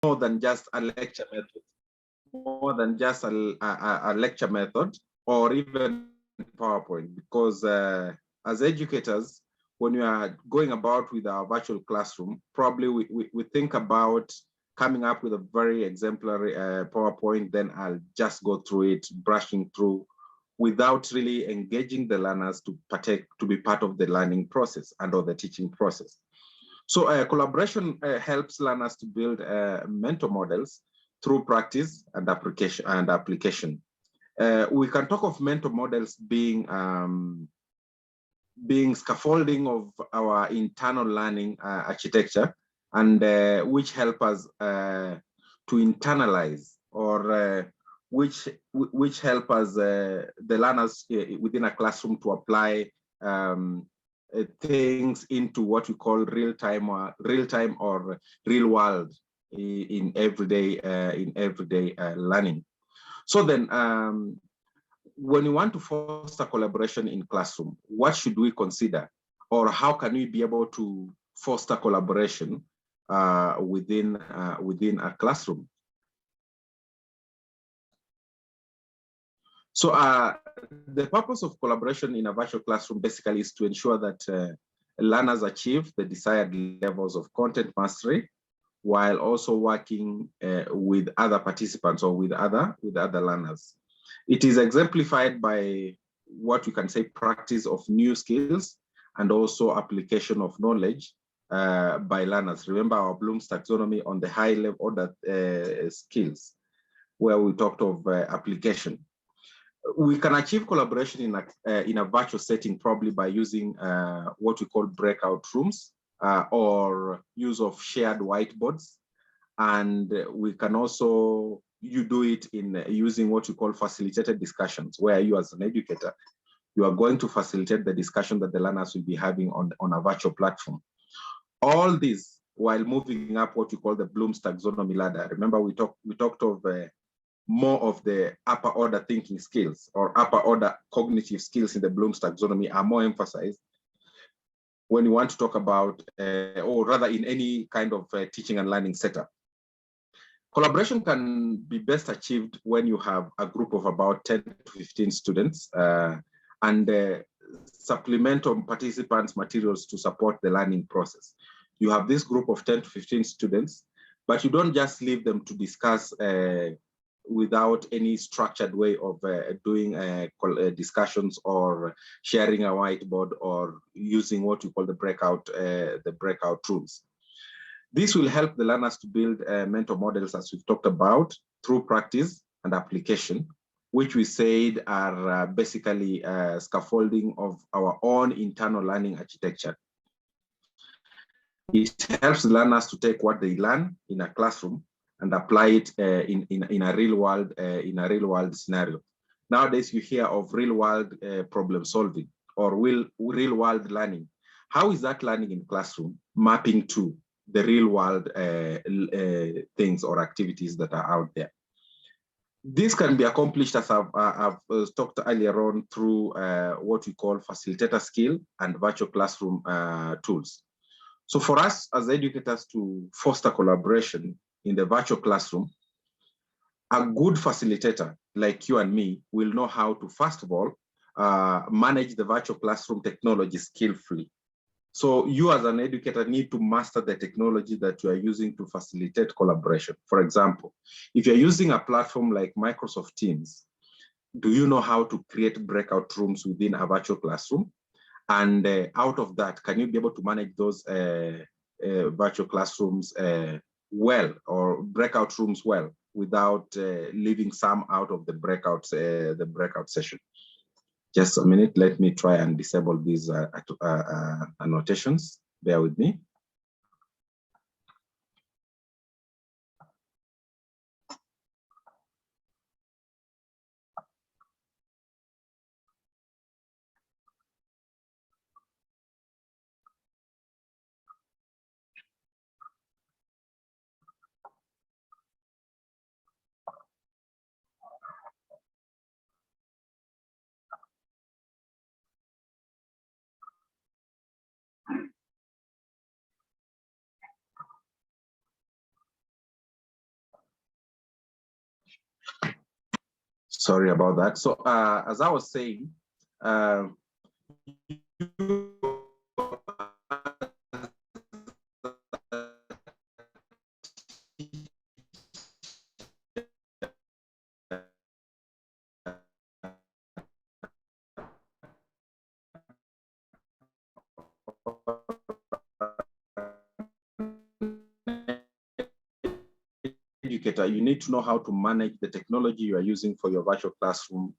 more than just a lecture method, or even PowerPoint, because as educators, when we are going about with our virtual classroom, probably we think about coming up with a very exemplary PowerPoint, then I'll just go through it, brushing through, without really engaging the learners to be part of the learning process and or the teaching process. So collaboration helps learners to build mentor models through practice and application. We can talk of mentor models being scaffolding of our internal learning architecture, and which help us to internalize, or which help us the learners within a classroom to apply things into what we call real-time or real world in everyday learning. So then, when you want to foster collaboration in classroom, what should we consider, or how can we be able to foster collaboration within a classroom? So the purpose of collaboration in a virtual classroom basically is to ensure that learners achieve the desired levels of content mastery, while also working with other participants or with other learners. It is exemplified by what we can say practice of new skills and also application of knowledge by learners. Remember our Bloom's taxonomy on the high level order skills, where we talked of application. We can achieve collaboration in a virtual setting probably by using what we call breakout rooms or use of shared whiteboards. And we can also, you do it in using what we call facilitated discussions, where you as an educator, you are going to facilitate the discussion that the learners will be having on a virtual platform. All this while moving up what we call the Bloom's taxonomy ladder. Remember we talked of more of the upper order thinking skills or upper order cognitive skills in the Bloom's taxonomy are more emphasized when you want to talk about, or rather in any kind of teaching and learning setup. Collaboration can be best achieved when you have a group of about 10 to 15 students and supplemental participants materials to support the learning process. You have this group of 10 to 15 students, but you don't just leave them to discuss without any structured way of doing discussions or sharing a whiteboard or using what we call the breakout rooms. This will help the learners to build mentor models, as we've talked about, through practice and application, which we said are basically scaffolding of our own internal learning architecture. It helps learners to take what they learn in a classroom and apply it in a real world scenario. Nowadays, you hear of real world problem solving or real world learning. How is that learning in classroom mapping to the real world things or activities that are out there? This can be accomplished, as I've talked earlier on, through what we call facilitator skill and virtual classroom tools. So for us as educators to foster collaboration in the virtual classroom, a good facilitator like you and me will know how to, first of all, manage the virtual classroom technology skillfully. So you as an educator need to master the technology that you are using to facilitate collaboration. For example, if you're using a platform like Microsoft Teams, do you know how to create breakout rooms within a virtual classroom? And out of that, can you be able to manage those virtual classrooms well, or breakout rooms well, without leaving some out of the breakout session? Just a minute, let me try and disable these annotations. Bear with me. Sorry about that. So as I was saying, educator, you need to know how to manage the technology you are using for your virtual classroom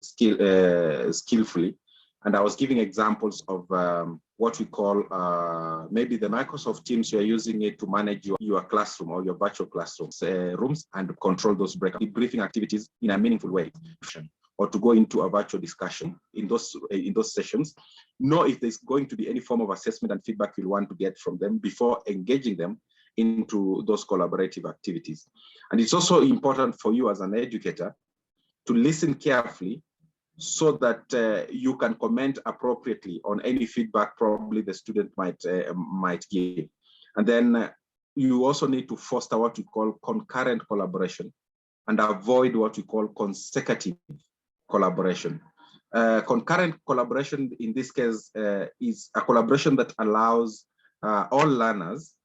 skillfully. And I was giving examples of what we call maybe the Microsoft Teams, you're using it to manage your classroom or your virtual classroom rooms and control those briefing activities in a meaningful way, or to go into a virtual discussion in those sessions. Know if there's going to be any form of assessment and feedback you'll want to get from them before engaging them into those collaborative activities. And it's also important for you as an educator to listen carefully so that you can comment appropriately on any feedback probably the student might give. And then you also need to foster what we call concurrent collaboration and avoid what we call consecutive collaboration. Concurrent collaboration in this case is a collaboration that allows all learners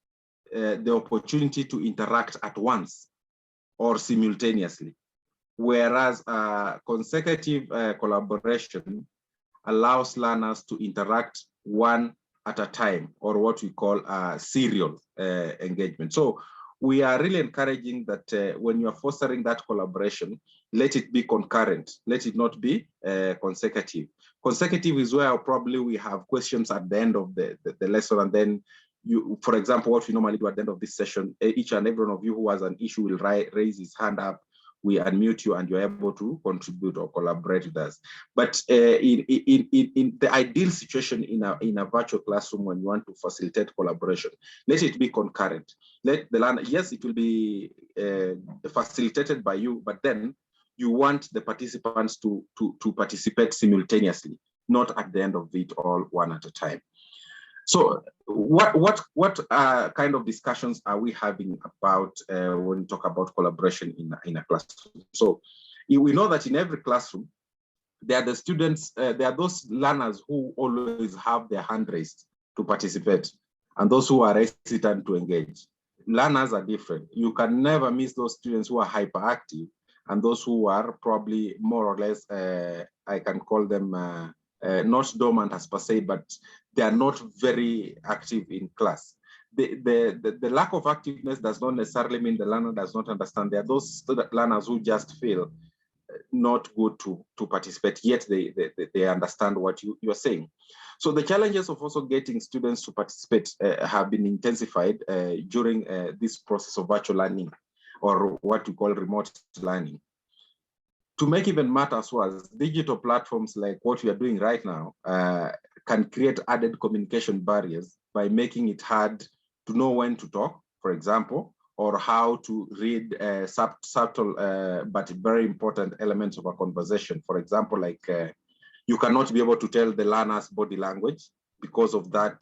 the opportunity to interact at once or simultaneously. Whereas consecutive collaboration allows learners to interact one at a time, or what we call serial engagement. So we are really encouraging that when you are fostering that collaboration, let it be concurrent, let it not be consecutive. Consecutive is where probably we have questions at the end of the lesson, and then you, for example, what we normally do at the end of this session, each and every one of you who has an issue will raise his hand up. We unmute you and you're able to contribute or collaborate with us. But in the ideal situation in a virtual classroom, when you want to facilitate collaboration, let it be concurrent. Let the learner, yes, it will be facilitated by you, but then you want the participants to participate simultaneously, not at the end of it all one at a time. So what kind of discussions are we having about when we talk about collaboration in a classroom? So we know that in every classroom, there are the students, there are those learners who always have their hand raised to participate, and those who are hesitant to engage. Learners are different. You can never miss those students who are hyperactive and those who are probably more or less, I can call them not dormant as per se, but they are not very active in class. The lack of activeness does not necessarily mean the learner does not understand. There are those learners who just feel not good to participate, yet they understand what you're saying. So the challenges of also getting students to participate have been intensified during this process of virtual learning, or what we call remote learning. To make even matters worse, digital platforms like what we are doing right now can create added communication barriers by making it hard to know when to talk, for example, or how to read subtle but very important elements of a conversation. For example, like you cannot be able to tell the learner's body language because of that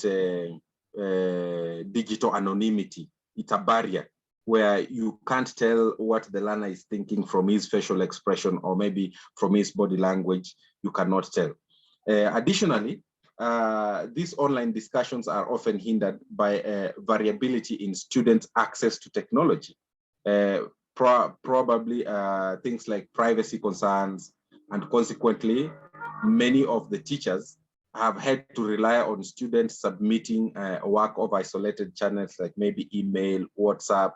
digital anonymity. It's a barrier where you can't tell what the learner is thinking from his facial expression, or maybe from his body language, you cannot tell. Additionally, these online discussions are often hindered by variability in students' access to technology. Probably things like privacy concerns, and consequently, many of the teachers have had to rely on students submitting work of isolated channels like maybe email, WhatsApp,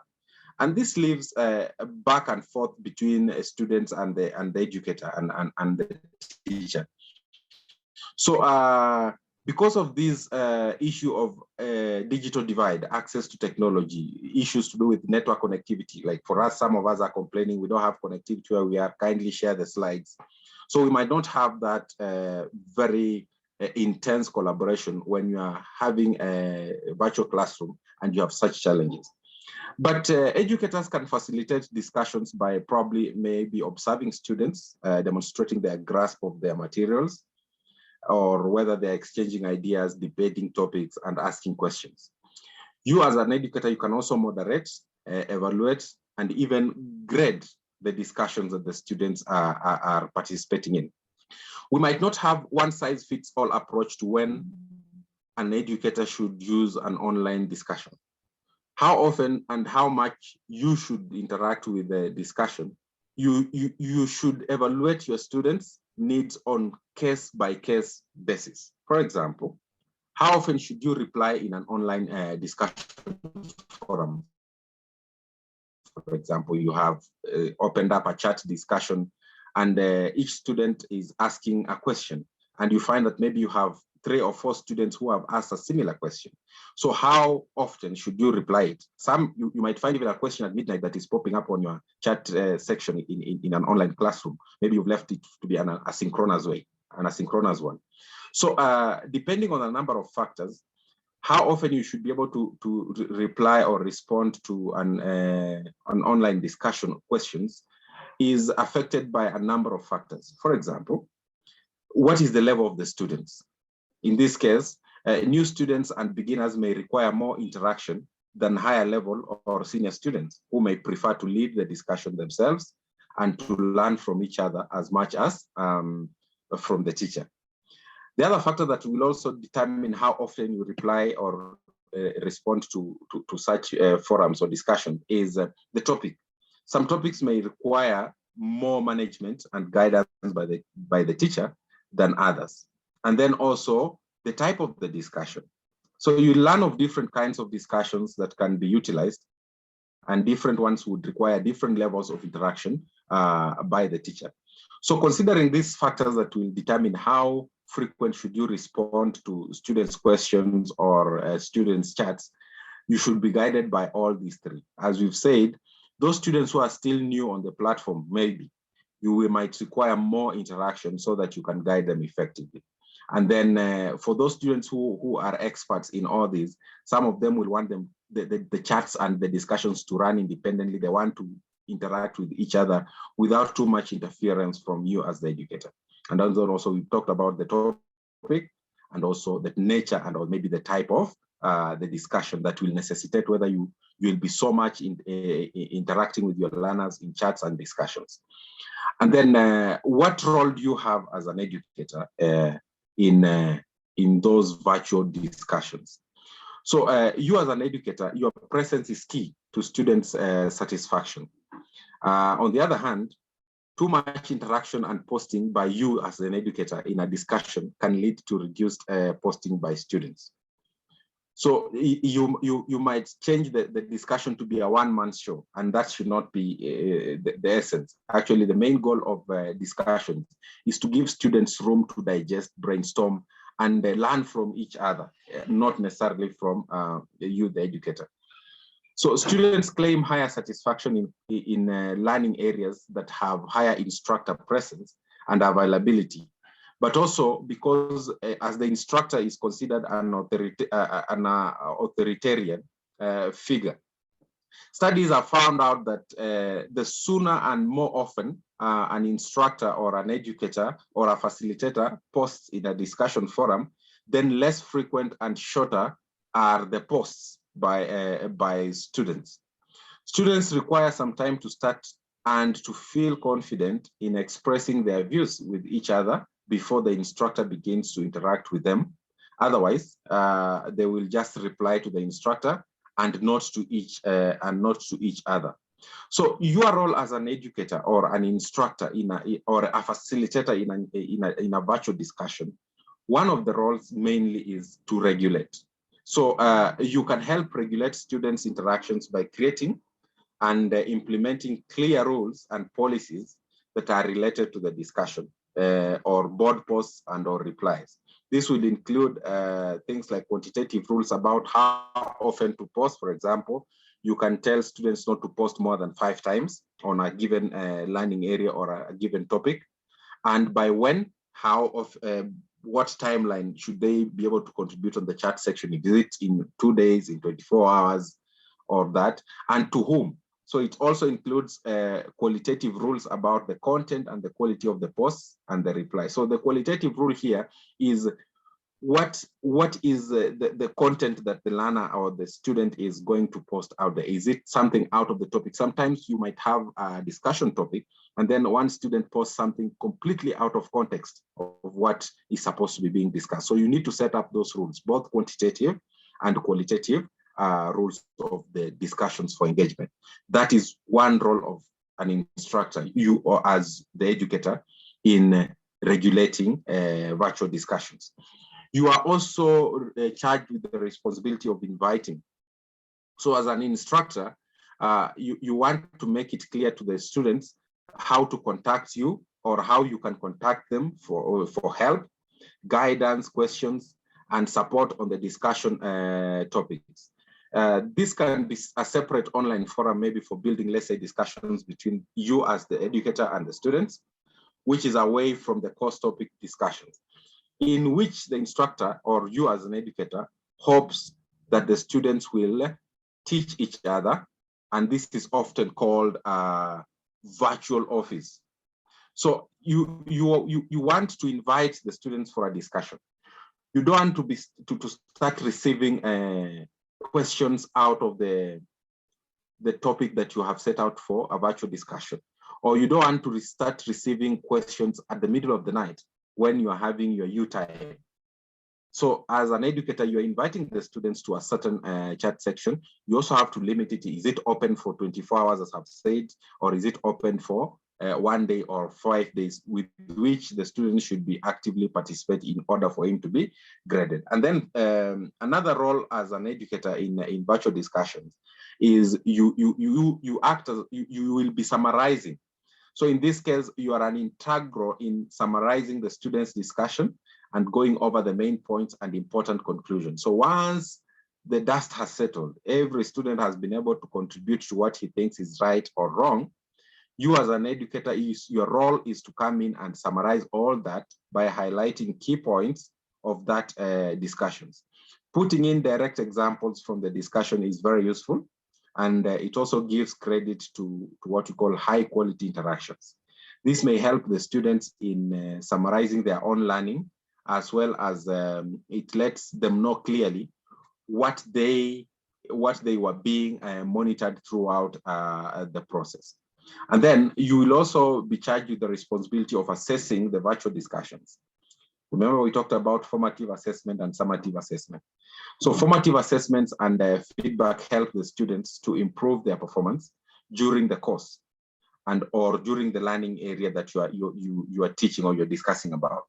and this leaves back and forth between students and the educator and the teacher. So because of this issue of digital divide, access to technology, issues to do with network connectivity, like for us, some of us are complaining we don't have connectivity where we are, kindly share the slides. So we might not have that very intense collaboration when you are having a virtual classroom and you have such challenges. But educators can facilitate discussions by probably maybe observing students, demonstrating their grasp of their materials, or whether they're exchanging ideas, debating topics, and asking questions. You as an educator, you can also moderate, evaluate, and even grade the discussions that the students are participating in. We might not have one size fits all approach to when an educator should use an online discussion. How often and how much you should interact with the discussion. You should evaluate your students' needs on case-by-case basis. For example, how often should you reply in an online discussion forum? For example, you have opened up a chat discussion and each student is asking a question, and you find that maybe you have 3 or 4 students who have asked a similar question. So how often should you reply it? You might find even a question at midnight that is popping up on your chat section in an online classroom. Maybe you've left it to be an asynchronous one. So depending on the number of factors, how often you should be able to reply or respond to an online discussion questions is affected by a number of factors. For example, what is the level of the students? In this case, new students and beginners may require more interaction than higher level or senior students who may prefer to lead the discussion themselves and to learn from each other as much as from the teacher. The other factor that will also determine how often you reply or respond to such forums or discussion is the topic. Some topics may require more management and guidance by the teacher than others. And then also the type of the discussion. So you learn of different kinds of discussions that can be utilized, and different ones would require different levels of interaction by the teacher. So considering these factors that will determine how frequent should you respond to students' questions or students' chats, you should be guided by all these 3. As we've said, those students who are still new on the platform, maybe you might require more interaction so that you can guide them effectively. And then for those students who are experts in all these, some of them will want the chats and the discussions to run independently. They want to interact with each other without too much interference from you as the educator. And then also we talked about the topic and also the nature and or maybe the type of the discussion that will necessitate whether you will be so much interacting with your learners in chats and discussions. And then what role do you have as an educator in those virtual discussions? So you as an educator, your presence is key to students' satisfaction. On the other hand, too much interaction and posting by you as an educator in a discussion can lead to reduced posting by students. So you might change the discussion to be a one-man show, and that should not be the essence. Actually, the main goal of discussions is to give students room to digest, brainstorm, and learn from each other, not necessarily from you, the educator. So students claim higher satisfaction in learning areas that have higher instructor presence and availability, but also because as the instructor is considered an authoritarian figure. Studies have found out that the sooner and more often an instructor or an educator or a facilitator posts in a discussion forum, then less frequent and shorter are the posts by students. Students require some time to start and to feel confident in expressing their views with each other before the instructor begins to interact with them. Otherwise, they will just reply to the instructor and not to each other. So your role as an educator or an instructor or a facilitator in a virtual discussion, one of the roles mainly is to regulate. So you can help regulate students' interactions by creating and implementing clear rules and policies that are related to the discussion or board posts and or replies. This will include things like quantitative rules about how often to post. For example, you can tell students not to post more than 5 times on a given learning area or a given topic. And by when, how of what timeline should they be able to contribute on the chat section? Is it in 2 days, in 24 hours, or that? And to whom? So it also includes qualitative rules about the content and the quality of the posts and the reply. So the qualitative rule here is what is the content that the learner or the student is going to post out there? Is it something out of the topic? Sometimes you might have a discussion topic, and then one student posts something completely out of context of what is supposed to be being discussed. So you need to set up those rules, both quantitative and qualitative rules of the discussions for engagement. That is one role of an instructor, you or as the educator, in regulating virtual discussions. You are also charged with the responsibility of inviting. So as an instructor, you want to make it clear to the students how to contact you or how you can contact them for help, guidance, questions, and support on the discussion topics. This can be a separate online forum, maybe for building, let's say, discussions between you as the educator and the students, which is away from the course topic discussions, in which the instructor or you as an educator hopes that the students will teach each other. And this is often called a virtual office. So you want to invite the students for a discussion. You don't want to start receiving questions out of the topic that you have set out for a virtual discussion, or you don't want to start receiving questions at the middle of the night when you are having your U time. So as an educator, you're inviting the students to a certain chat section. You also have to limit it. Is it open for 24 hours, as I've said, or is it open for 1 day or 5 days, with which the student should be actively participate in order for him to be graded? And then another role as an educator in virtual discussions is you act as, you will be summarizing. So in this case, you are an integral in summarizing the students' discussion and going over the main points and important conclusions. So once the dust has settled, every student has been able to contribute to what he thinks is right or wrong. You as an educator, your role is to come in and summarize all that by highlighting key points of that discussions. Putting in direct examples from the discussion is very useful. And it also gives credit to what we call high quality interactions. This may help the students in summarizing their own learning, as well as it lets them know clearly what they were being monitored throughout the process. And then you will also be charged with the responsibility of assessing the virtual discussions. Remember, we talked about formative assessment and summative assessment. So formative assessments and feedback help the students to improve their performance during the course and or during the learning area that you are teaching or you're discussing about.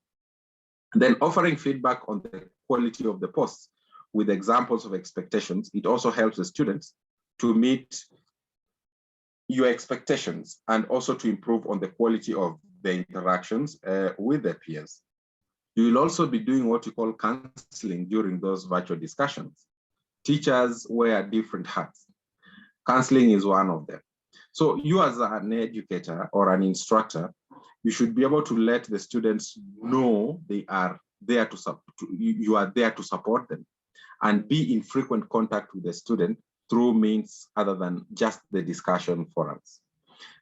And then offering feedback on the quality of the posts with examples of expectations, it also helps the students to meet your expectations and also to improve on the quality of the interactions with their peers. You will also be doing what you call counseling during those virtual discussions. Teachers wear different hats. Counseling is one of them. So you as an educator or an instructor, you should be able to let the students know they are there you are there to support them, and be in frequent contact with the student through means other than just the discussion forums.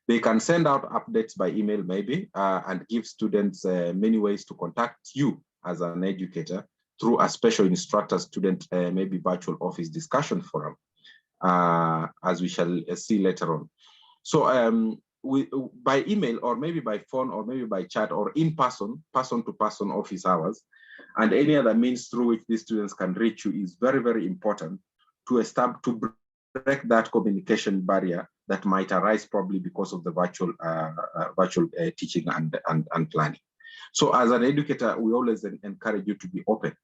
They can send out updates by email maybe, and give students many ways to contact you as an educator through a special instructor student, maybe virtual office discussion forum, as we shall see later on. So by email or maybe by phone or maybe by chat or in person, person-to-person office hours, and any other means through which these students can reach you is very, very important to break that communication barrier that might arise probably because of the virtual teaching and planning. So as an educator, we always encourage you to be open,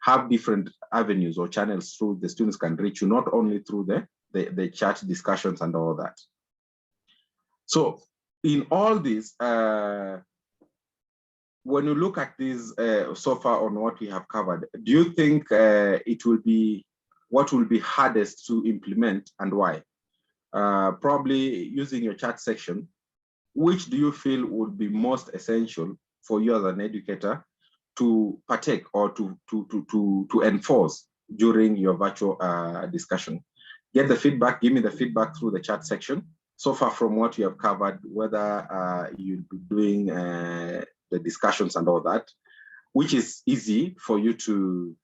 have different avenues or channels through the students can reach you, not only through the chat discussions and all that. So in all this, when you look at this so far on what we have covered, do you think what will be hardest to implement and why? Probably using your chat section, which do you feel would be most essential for you as an educator to partake or to enforce during your virtual discussion? Get the feedback, give me the feedback through the chat section. So far from what you have covered, whether you'll be doing the discussions and all that, which is easy for you to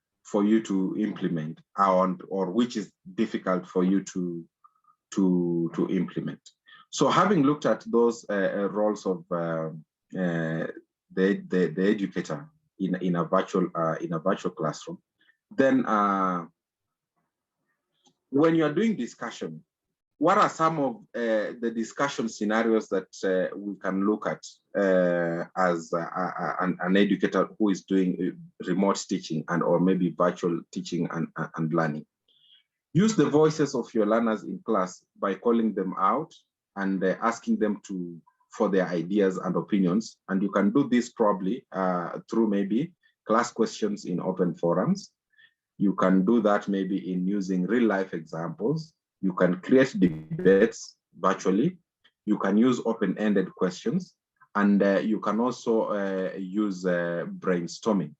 implement, or which is difficult for you to implement. So having looked at those roles of the educator in a virtual classroom, then when you are doing discussion, what are some of the discussion scenarios that we can look at as an educator who is doing remote teaching and or maybe virtual teaching and learning? Use the voices of your learners in class by calling them out and asking them for their ideas and opinions. And you can do this probably through maybe class questions in open forums. You can do that maybe in using real life examples. You can create debates virtually. You can use open-ended questions, and you can also use brainstorming.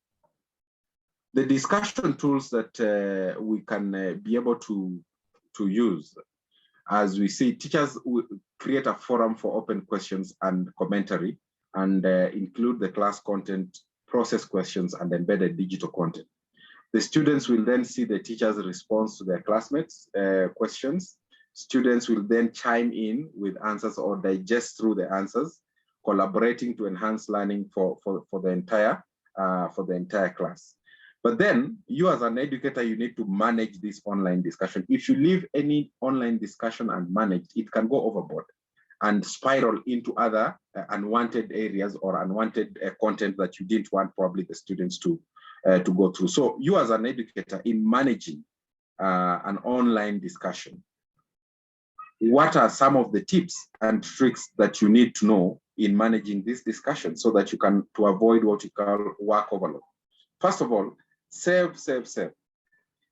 The discussion tools that we can be able to use, as we see, teachers will create a forum for open questions and commentary, and include the class content, process questions, and embedded digital content. The students will then see the teacher's response to their classmates' questions. Students will then chime in with answers or digest through the answers, collaborating to enhance learning for the entire class. But then you as an educator, you need to manage this online discussion. If you leave any online discussion unmanaged, it can go overboard and spiral into other unwanted areas or unwanted content that you didn't want probably the students to go through. So you as an educator in managing an online discussion, what are some of the tips and tricks that you need to know in managing this discussion so that you can avoid what you call work overload? First of all, save.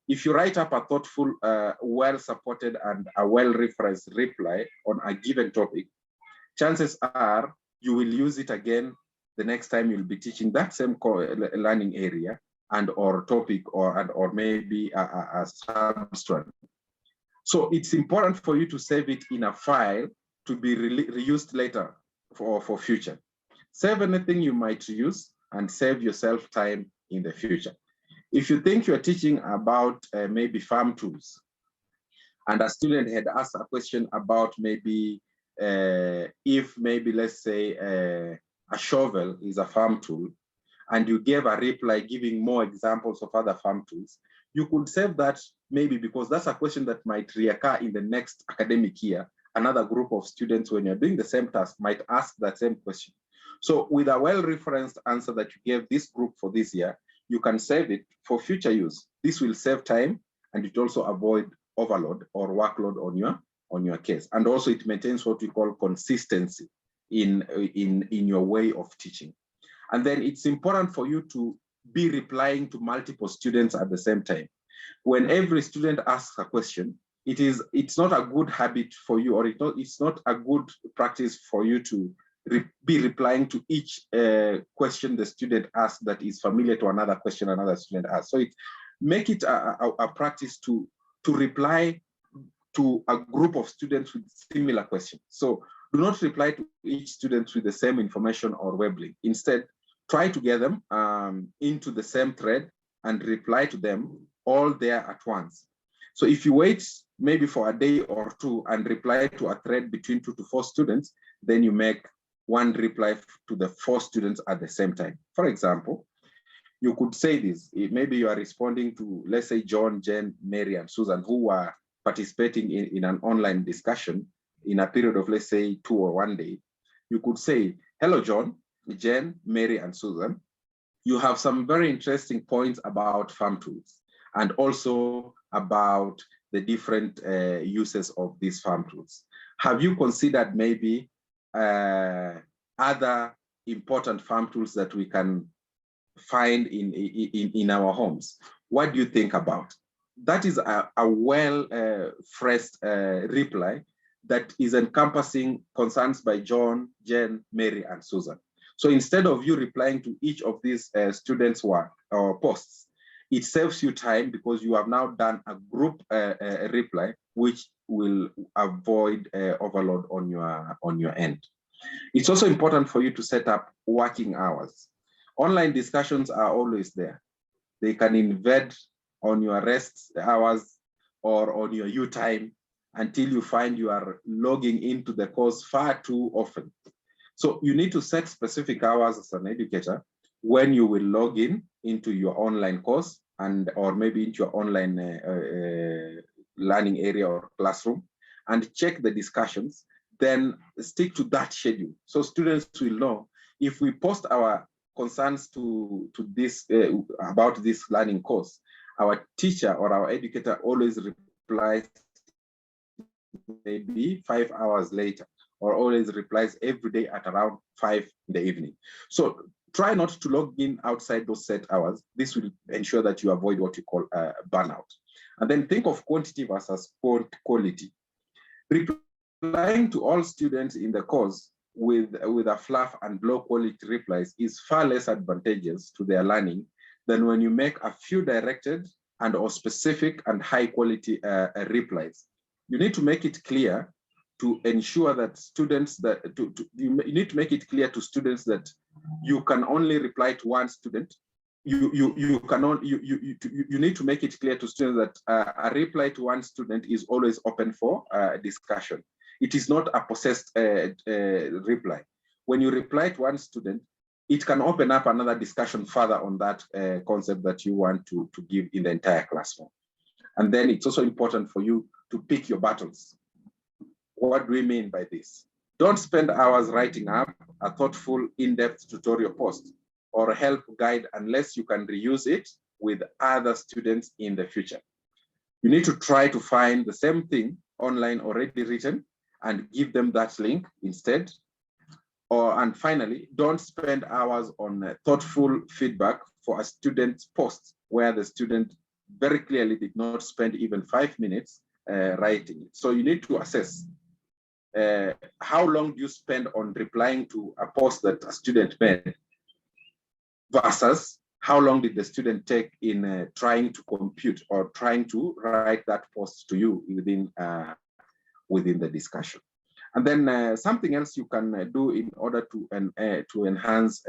If you write up a thoughtful, well-supported and a well-referenced reply on a given topic, chances are you will use it again the next time you'll be teaching that same learning area and or topic or maybe a substrand. So it's important for you to save it in a file to be reused later for future. Save anything you might use and save yourself time in the future. If you think you're teaching about maybe farm tools, and a student had asked a question about maybe if maybe let's say a shovel is a farm tool, and you gave a reply giving more examples of other farm tools, you could save that maybe because that's a question that might reoccur in the next academic year. Another group of students, when you're doing the same task, might ask that same question. So with a well-referenced answer that you gave this group for this year, you can save it for future use. This will save time, and it also avoid overload or workload on your case. And also it maintains what we call consistency in your way of teaching. And then it's important for you to be replying to multiple students at the same time. When every student asks a question, it's not a good habit for you, or it's not a good practice for you to be replying to each question the student asks that is familiar to another question another student asks. So make it a practice to reply to a group of students with similar questions. So do not reply to each student with the same information or web link. Instead, try to get them into the same thread and reply to them all there at once. So if you wait maybe for a day or two and reply to a thread between 2 to 4 students, then you make one reply to the 4 students at the same time. For example, you could say this, maybe you are responding to, let's say, John, Jen, Mary, and Susan, who are participating in an online discussion in a period of, let's say, 2 or 1 day. You could say, hello, John, Jen, Mary, and Susan. You have some very interesting points about farm tools and also about the different uses of these farm tools. Have you considered maybe other important farm tools that we can find in our homes? What do you think about? That is a well-phrased reply that is encompassing concerns by John, Jen, Mary, and Susan. So instead of you replying to each of these students' work or posts, it saves you time because you have now done a group reply, which will avoid overload on your end. It's also important for you to set up working hours. Online discussions are always there. They can invade on your rest hours or on your U time until you find you are logging into the course far too often. So you need to set specific hours as an educator when you will log in into your online course and or maybe into your online learning area or classroom, and check the discussions, then stick to that schedule. So students will know if we post our concerns to this about this learning course, our teacher or our educator always replies maybe 5 hours later, or always replies every day at around 5 in the evening. So try not to log in outside those set hours. This will ensure that you avoid what you call burnout. And then think of quantity versus quality. Replying to all students in the course with a fluff and low quality replies is far less advantageous to their learning than when you make a few directed and or specific and high quality replies. You need to make it clear to ensure that students that you need to make it clear to students that you can only reply to one student. You need to make it clear to students that a reply to one student is always open for discussion. It is not a possessed reply. When you reply to one student, it can open up another discussion further on that concept that you want to give in the entire classroom. And then it's also important for you to pick your battles. What do we mean by this? Don't spend hours writing up a thoughtful, in-depth tutorial post or help guide unless you can reuse it with other students in the future. You need to try to find the same thing online already written and give them that link instead. And finally, don't spend hours on thoughtful feedback for a student's post where the student very clearly did not spend even 5 minutes writing it. So you need to assess how long do you spend on replying to a post that a student made versus how long did the student take in trying to compute or trying to write that post to you within the discussion. And then something else you can do in order to enhance,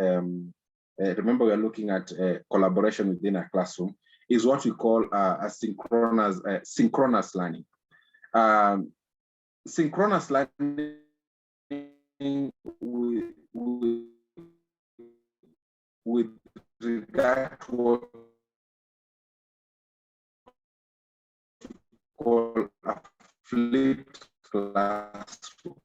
remember we're looking at collaboration within a classroom, is what we call a synchronous learning. Synchronous learning with regard to what we call a flipped classroom.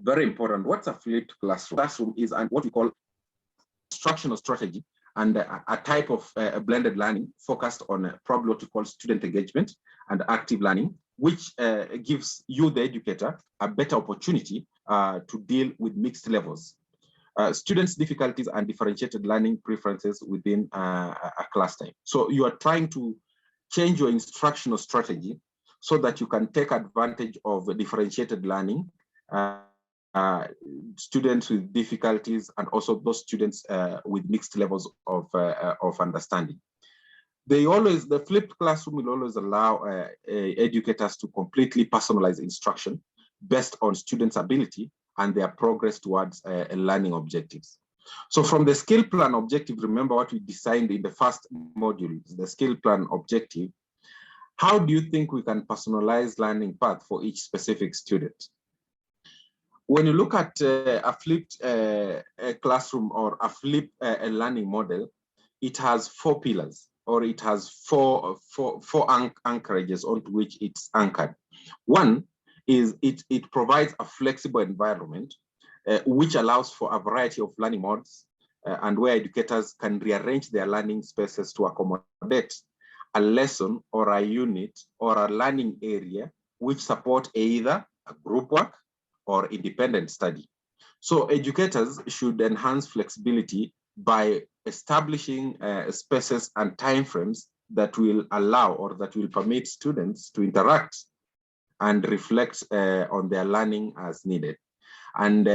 Very important. What's a flipped classroom? Classroom is what we call instructional strategy and a type of blended learning focused on probably what we call student engagement and active learning, which gives you, the educator, a better opportunity to deal with mixed levels. Students' difficulties and differentiated learning preferences within a class time. So you are trying to change your instructional strategy so that you can take advantage of differentiated learning, students with difficulties, and also those students with mixed levels of understanding. The flipped classroom will always allow educators to completely personalize instruction based on students' ability and their progress towards learning objectives. So from the skill plan objective, remember what we designed in the first module, the skill plan objective. How do you think we can personalize learning path for each specific student? When you look at a flipped classroom or a flipped learning model, it has 4 pillars, or it has four anchorages onto which it's anchored. One is it provides a flexible environment which allows for a variety of learning modes and where educators can rearrange their learning spaces to accommodate a lesson or a unit or a learning area which support either a group work or independent study. So educators should enhance flexibility by establishing spaces and timeframes that will allow or that will permit students to interact and reflect on their learning as needed. And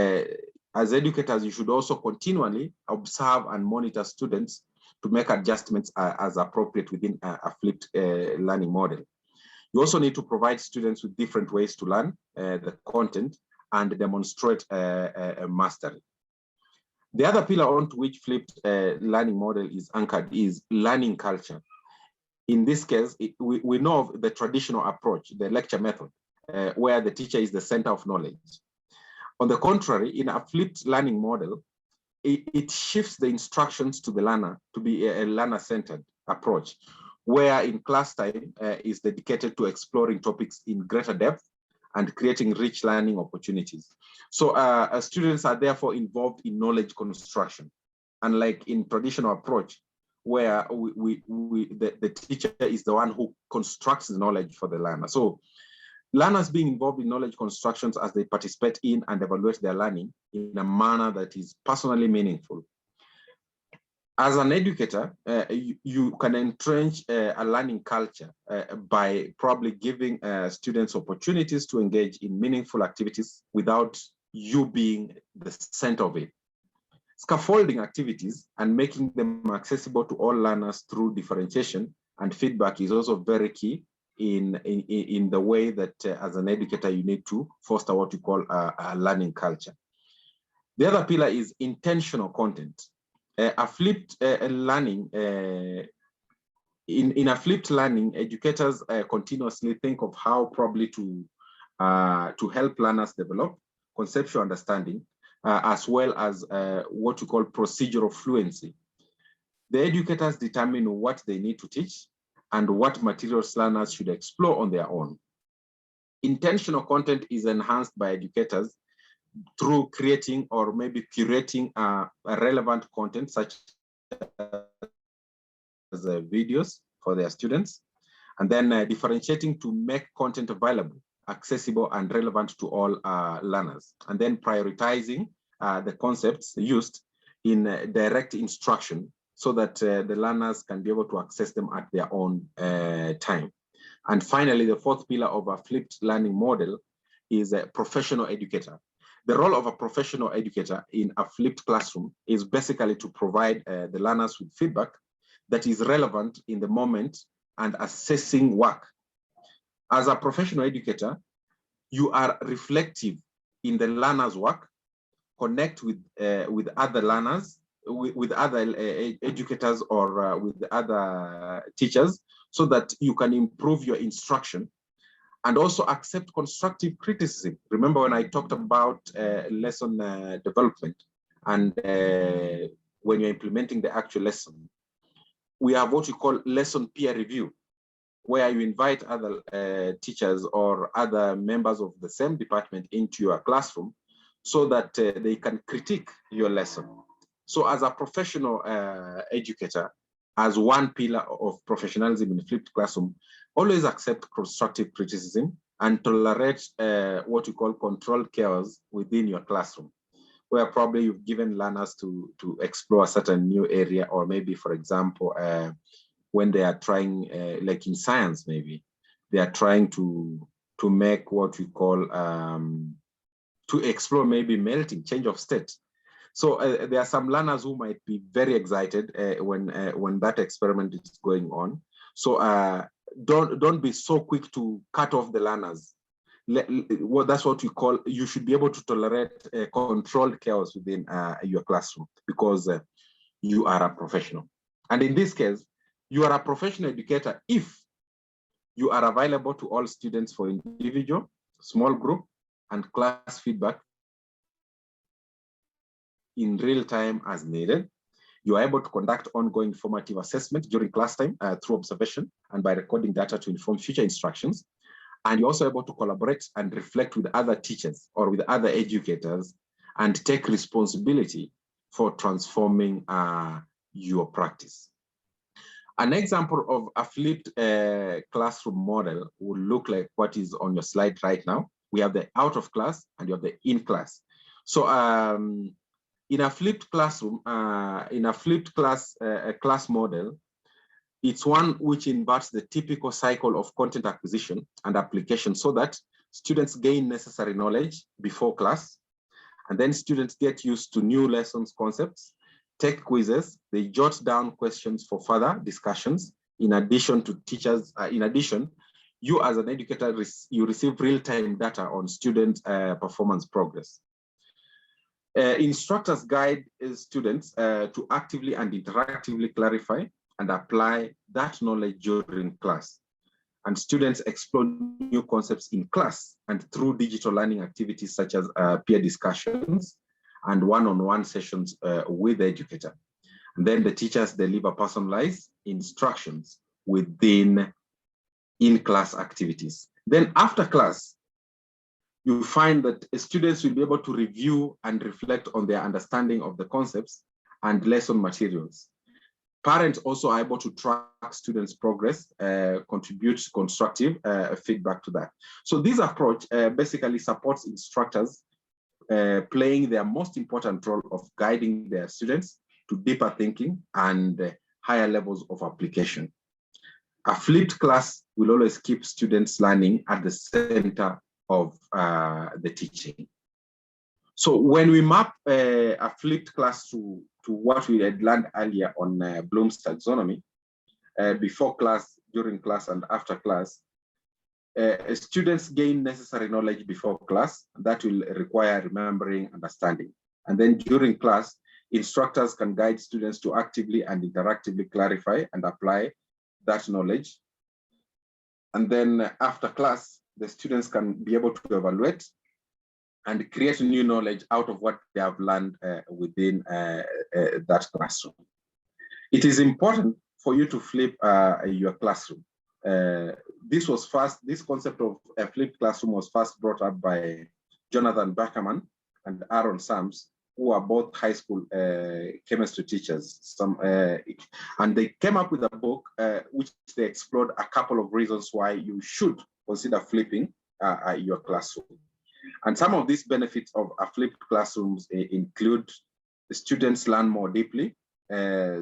as educators, you should also continually observe and monitor students to make adjustments as appropriate within a flipped learning model. You also need to provide students with different ways to learn the content and demonstrate mastery. The other pillar onto which flipped learning model is anchored is learning culture. In this case, we know of the traditional approach, the lecture method, where the teacher is the center of knowledge. On the contrary, in a flipped learning model, it shifts the instructions to the learner to be a learner-centered approach, where in class time is dedicated to exploring topics in greater depth and creating rich learning opportunities. So students are therefore involved in knowledge construction, unlike in traditional approach, where the teacher is the one who constructs the knowledge for the learner. So learners being involved in knowledge constructions as they participate in and evaluate their learning in a manner that is personally meaningful. As an educator, you can entrench a learning culture by probably giving students opportunities to engage in meaningful activities without you being the center of it. Scaffolding activities and making them accessible to all learners through differentiation and feedback is also very key in the way that as an educator, you need to foster what you call a learning culture. The other pillar is intentional content. A flipped learning, in a flipped learning, educators continuously think of how probably to help learners develop conceptual understanding, as well as what you call procedural fluency. The educators determine what they need to teach and what materials learners should explore on their own. Intentional content is enhanced by educators through creating or maybe curating a relevant content such as videos for their students, and then differentiating to make content available, accessible, and relevant to all learners, and then prioritizing the concepts used in direct instruction so that the learners can be able to access them at their own time. And finally, the fourth pillar of a flipped learning model is a professional educator. The role of a professional educator in a flipped classroom is basically to provide the learners with feedback that is relevant in the moment and assessing work. As a professional educator, you are reflective in the learner's work, connect with other learners, with other educators or with other teachers, so that you can improve your instruction and also accept constructive criticism. Remember when I talked about lesson development and when you're implementing the actual lesson, we have what we call lesson peer review, where you invite other teachers or other members of the same department into your classroom so that they can critique your lesson. So as a professional educator, as one pillar of professionalism in the flipped classroom, always accept constructive criticism and tolerate what you call controlled chaos within your classroom, where probably you've given learners to explore a certain new area, or maybe, for example, when they are trying, like in science, maybe, they are trying to make what we call, to explore maybe melting, change of state. So there are some learners who might be very excited when that experiment is going on. So don't be so quick to cut off the learners. That's what we call, you should be able to tolerate controlled chaos within your classroom, because you are a professional. And in this case, you are a professional educator if you are available to all students for individual, small group, and class feedback in real time as needed. You are able to conduct ongoing formative assessment during class time through observation and by recording data to inform future instructions. And you're also able to collaborate and reflect with other teachers or with other educators and take responsibility for transforming your practice. An example of a flipped classroom model would look like what is on your slide right now. We have the out of class and you have the in class. So in a flipped classroom, in a flipped class model, it's one which inverts the typical cycle of content acquisition and application so that students gain necessary knowledge before class, and then students get used to new lessons concepts, take quizzes, they jot down questions for further discussions. In addition to teachers, you as an educator, you receive real-time data on student performance progress. Instructors guide students to actively and interactively clarify and apply that knowledge during class. And students explore new concepts in class and through digital learning activities such as peer discussions and one-on-one sessions with the educator. And then the teachers deliver personalized instructions within in-class activities. Then after class, you find that students will be able to review and reflect on their understanding of the concepts and lesson materials. Parents also are able to track students' progress, contribute constructive feedback to that. So this approach basically supports instructors playing their most important role of guiding their students to deeper thinking and higher levels of application. A flipped class will always keep students learning at the center of the teaching. So when we map a flipped class to what we had learned earlier on Bloom's taxonomy, before class, during class, and after class, students gain necessary knowledge before class. That will require remembering, understanding. And then during class, instructors can guide students to actively and interactively clarify and apply that knowledge. And then after class, the students can be able to evaluate and create new knowledge out of what they have learned within that classroom. It is important for you to flip your classroom. This concept of a flipped classroom was first brought up by Jonathan Backerman and Aaron Sams, who are both high school chemistry teachers. And they came up with a book which they explored a couple of reasons why you should consider flipping your classroom. And some of these benefits of a flipped classrooms include the students learn more deeply,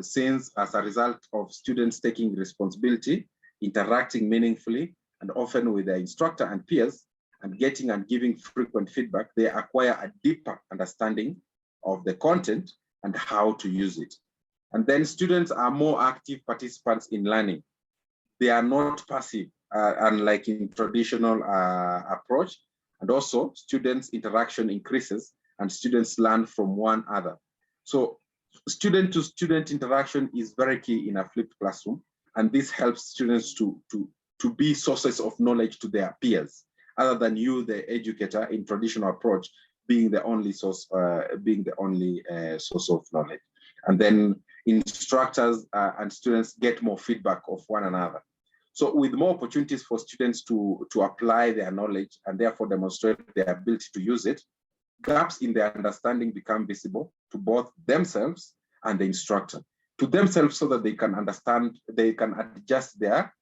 since as a result of students taking responsibility, interacting meaningfully, and often with their instructor and peers, and getting and giving frequent feedback, they acquire a deeper understanding of the content and how to use it. And then students are more active participants in learning. They are not passive, unlike in traditional approach. And also students' interaction increases and students learn from one another. So student to student interaction is very key in a flipped classroom. And this helps students to be sources of knowledge to their peers, other than you, the educator, in traditional approach, being the only source, source of knowledge. And then instructors and students get more feedback of one another. So with more opportunities for students to apply their knowledge and therefore demonstrate their ability to use it, gaps in their understanding become visible to both themselves and the instructor. To themselves so that they can understand, they can adjust their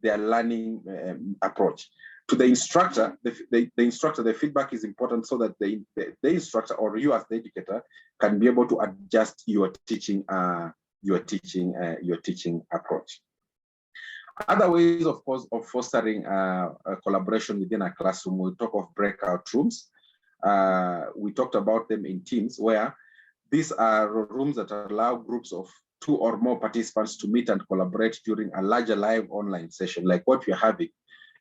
learning approach. To the instructor, the feedback is important so that the instructor or you as the educator can be able to adjust your teaching approach. Other ways, of course, of fostering collaboration within a classroom, we talk of breakout rooms. We talked about them in teams, where these are rooms that allow groups of 2 or more participants to meet and collaborate during a larger live online session, like what we're having.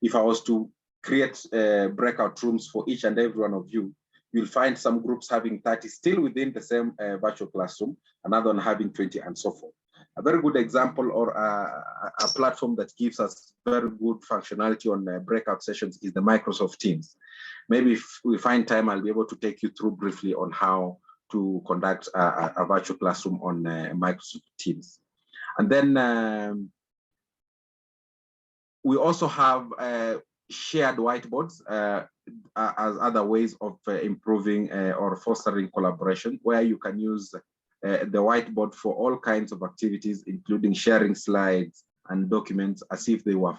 If I was to create breakout rooms for each and every one of you, you'll find some groups having 30 still within the same virtual classroom, another one having 20, and so forth. A very good example or a platform that gives us very good functionality on breakout sessions is the Microsoft Teams. Maybe if we find time, I'll be able to take you through briefly on how to conduct a virtual classroom on Microsoft Teams. And then we also have shared whiteboards as other ways of improving or fostering collaboration, where you can use the whiteboard for all kinds of activities, including sharing slides and documents as if they were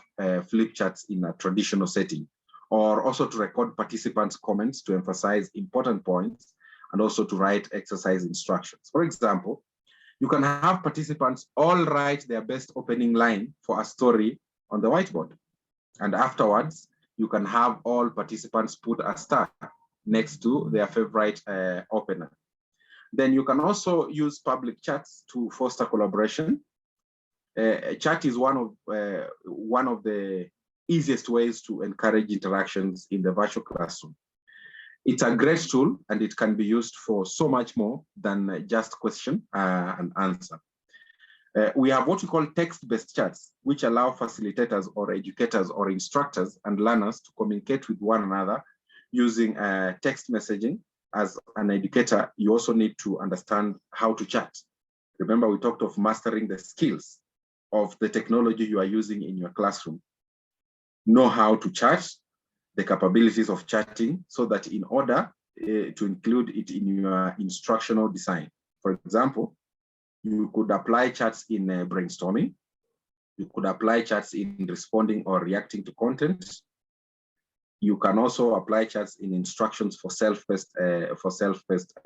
flip charts in a traditional setting, or also to record participants' comments to emphasize important points, and also to write exercise instructions. For example, you can have participants all write their best opening line for a story on the whiteboard. And afterwards, you can have all participants put a star next to their favorite opener. Then you can also use public chats to foster collaboration. Chat is one of the easiest ways to encourage interactions in the virtual classroom. It's a great tool, and it can be used for so much more than just question and answer. We have what we call text-based charts, which allow facilitators or educators or instructors and learners to communicate with one another using text messaging. As an educator, you also need to understand how to chat. Remember, we talked of mastering the skills of the technology you are using in your classroom. Know how to chat, the capabilities of chatting, so that in order to include it in your instructional design. For example, you could apply chats in brainstorming. You could apply chats in responding or reacting to content. You can also apply chats in instructions for self-paced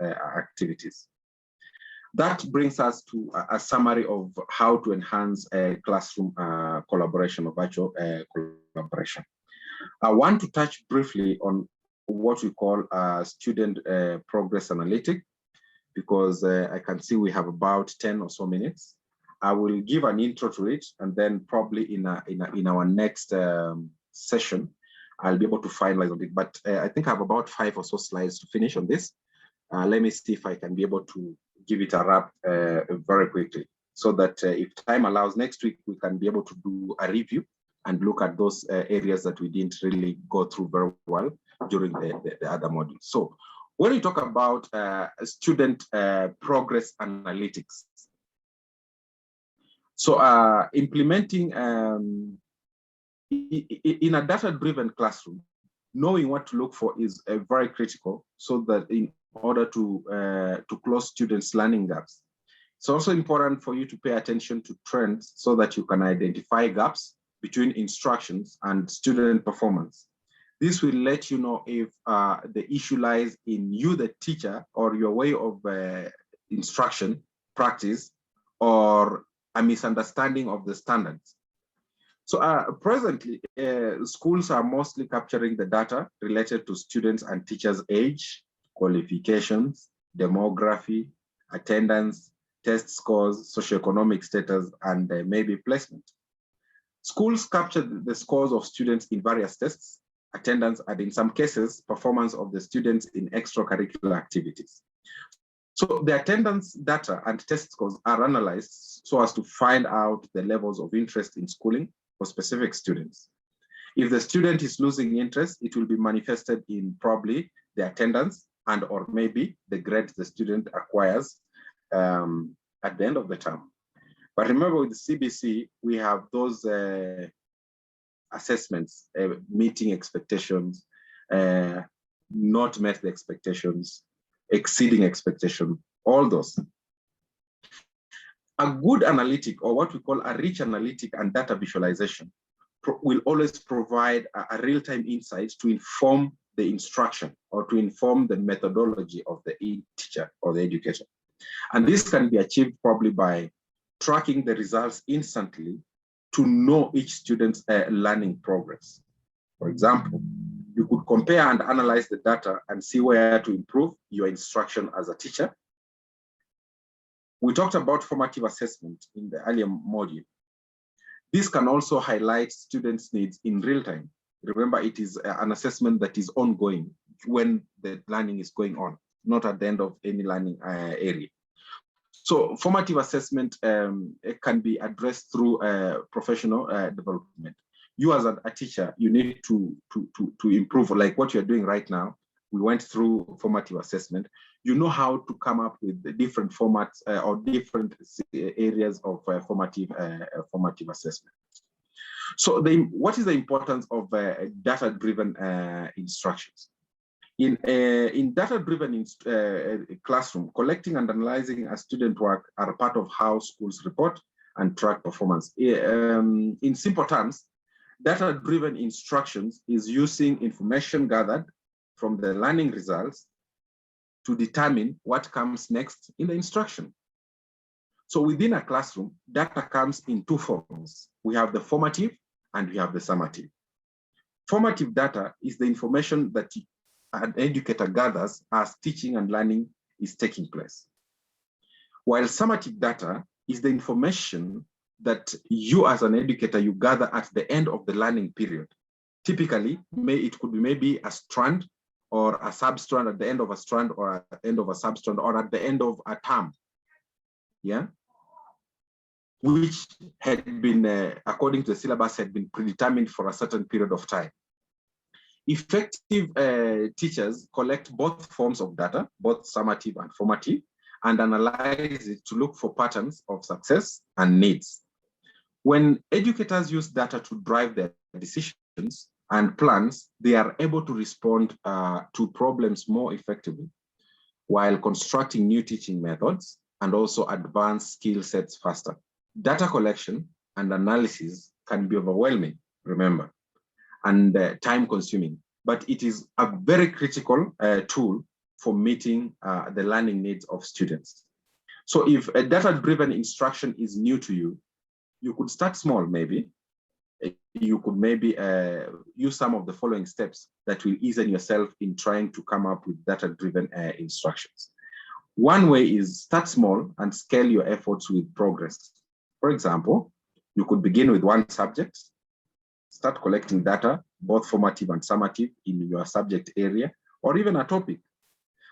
activities. That brings us to a summary of how to enhance classroom collaboration or virtual collaboration. I want to touch briefly on what we call student progress analytic, because I can see we have about 10 or so minutes. I will give an intro to it, and then probably in our next session, I'll be able to finalize on it. But I think I have about 5 or so slides to finish on this. Let me see if I can be able to give it a wrap very quickly, so that if time allows, next week we can be able to do a review and look at those areas that we didn't really go through very well during the other modules. So when we talk about student progress analytics, so implementing in a data-driven classroom, knowing what to look for is very critical, so that in order to close students' learning gaps. It's also important for you to pay attention to trends, so that you can identify gaps between instructions and student performance. This will let you know if the issue lies in you, the teacher, or your way of instruction, practice, or a misunderstanding of the standards. So presently, schools are mostly capturing the data related to students and teachers' age, qualifications, demography, attendance, test scores, socioeconomic status, and maybe placement. Schools capture the scores of students in various tests, attendance, and in some cases, performance of the students in extracurricular activities. So the attendance data and test scores are analyzed so as to find out the levels of interest in schooling for specific students. If the student is losing interest, it will be manifested in probably the attendance and or maybe the grades the student acquires at the end of the term. But remember, with the CBC, we have those assessments, meeting expectations, not met the expectations, exceeding expectation, all those. A good analytic, or what we call a rich analytic and data visualization, will always provide a real-time insight to inform the instruction or to inform the methodology of the teacher or the educator. And this can be achieved probably by tracking the results instantly to know each student's learning progress. For example, you could compare and analyze the data and see where to improve your instruction as a teacher. We talked about formative assessment in the earlier module. This can also highlight students' needs in real time. Remember, it is an assessment that is ongoing when the learning is going on, not at the end of any learning area. So formative assessment it can be addressed through professional development. You as a teacher, you need to improve, like what you're doing right now. We went through formative assessment. You know how to come up with the different formats or different areas of formative assessment. So what is the importance of data-driven instructions? In data-driven classroom, collecting and analyzing a student work are part of how schools report and track performance. In simple terms, data-driven instructions is using information gathered from the learning results to determine what comes next in the instruction. So within a classroom, data comes in two forms. We have the formative and we have the summative. Formative data is the information that an educator gathers as teaching and learning is taking place. While summative data is the information that you as an educator, you gather at the end of the learning period. Typically, it could be maybe a strand or a substrand at the end of a strand, or at the end of a substrand, or at the end of a term, yeah, which had been, according to the syllabus, had been predetermined for a certain period of time. Effective teachers collect both forms of data, both summative and formative, and analyze it to look for patterns of success and needs. When educators use data to drive their decisions and plans, they are able to respond to problems more effectively while constructing new teaching methods and also advance skill sets faster. Data collection and analysis can be overwhelming, remember, and time consuming, but it is a very critical tool for meeting the learning needs of students. So if a data-driven instruction is new to you, you could start small maybe. You could maybe use some of the following steps that will ease yourself in trying to come up with data-driven instructions. One way is start small and scale your efforts with progress. For example, you could begin with one subject, start collecting data, both formative and summative in your subject area, or even a topic.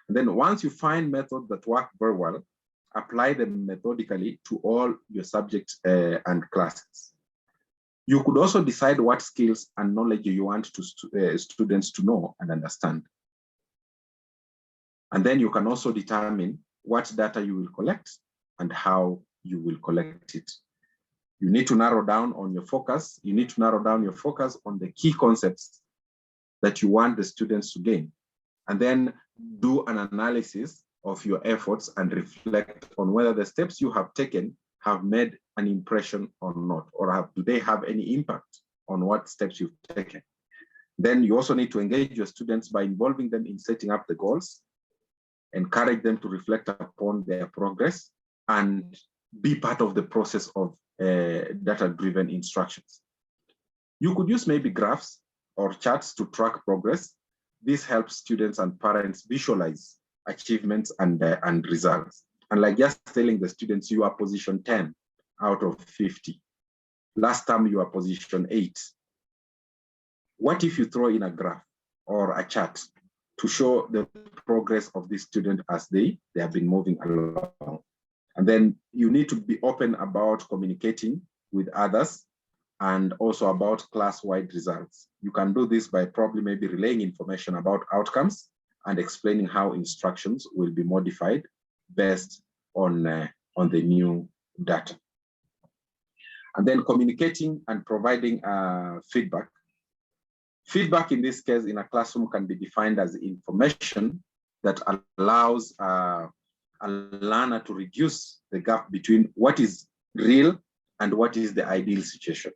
And then once you find methods that work very well, apply them methodically to all your subjects and classes. You could also decide what skills and knowledge you want students to know and understand. And then you can also determine what data you will collect and how you will collect it. You need to narrow down on your focus. You need to narrow down your focus on the key concepts that you want the students to gain. And then do an analysis of your efforts and reflect on whether the steps you have taken have made an impression or not, or do they have any impact on what steps you've taken. Then you also need to engage your students by involving them in setting up the goals, encourage them to reflect upon their progress, and be part of the process of data-driven instructions. You could use maybe graphs or charts to track progress. This helps students and parents visualize achievements and results. And like just telling the students you are position 10 out of 50. Last time you are position 8. What if you throw in a graph or a chart to show the progress of this student as they have been moving along? And then you need to be open about communicating with others and also about class-wide results. You can do this by probably maybe relaying information about outcomes and explaining how instructions will be modified based on the new data. And then communicating and providing feedback. Feedback in this case in a classroom can be defined as information that allows a learner to reduce the gap between what is real and what is the ideal situation.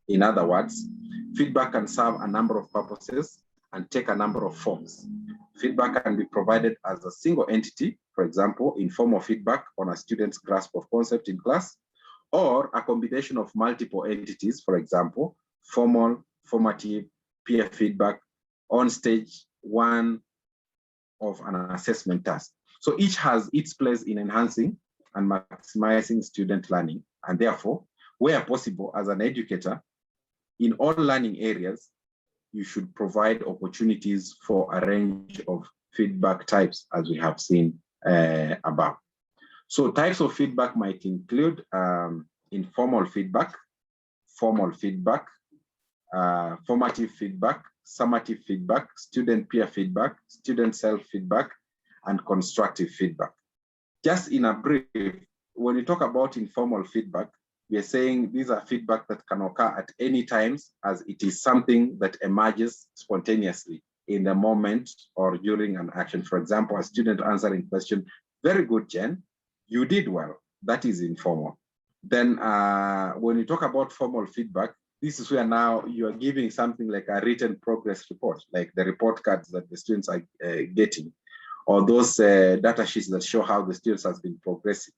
In other words, feedback can serve a number of purposes and take a number of forms. Feedback can be provided as a single entity, for example, informal feedback on a student's grasp of concept in class, or a combination of multiple entities, for example, formal, formative, peer feedback, on stage one of an assessment task. So each has its place in enhancing and maximizing student learning. And therefore, where possible as an educator, in all learning areas, you should provide opportunities for a range of feedback types, as we have seen above. So types of feedback might include informal feedback, formal feedback, formative feedback, summative feedback, student peer feedback, student self-feedback, and constructive feedback. Just in a brief, when we talk about informal feedback, we are saying these are feedback that can occur at any times, as it is something that emerges spontaneously in the moment or during an action. For example, a student answering question, very good, Jen, you did well. That is informal. Then when you talk about formal feedback, this is where now you are giving something like a written progress report, like the report cards that the students are getting, or those data sheets that show how the students has been progressing.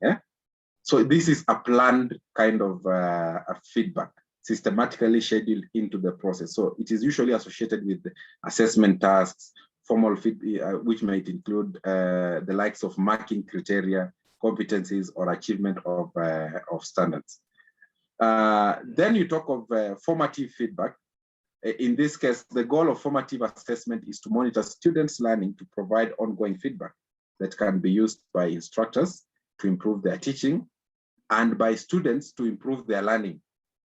So this is a planned kind of a feedback, systematically scheduled into the process. So it is usually associated with the assessment tasks, formal feedback, which might include the likes of marking criteria, competencies, or achievement of standards. Then you talk of formative feedback. In this case, the goal of formative assessment is to monitor students' learning to provide ongoing feedback that can be used by instructors to improve their teaching and by students to improve their learning.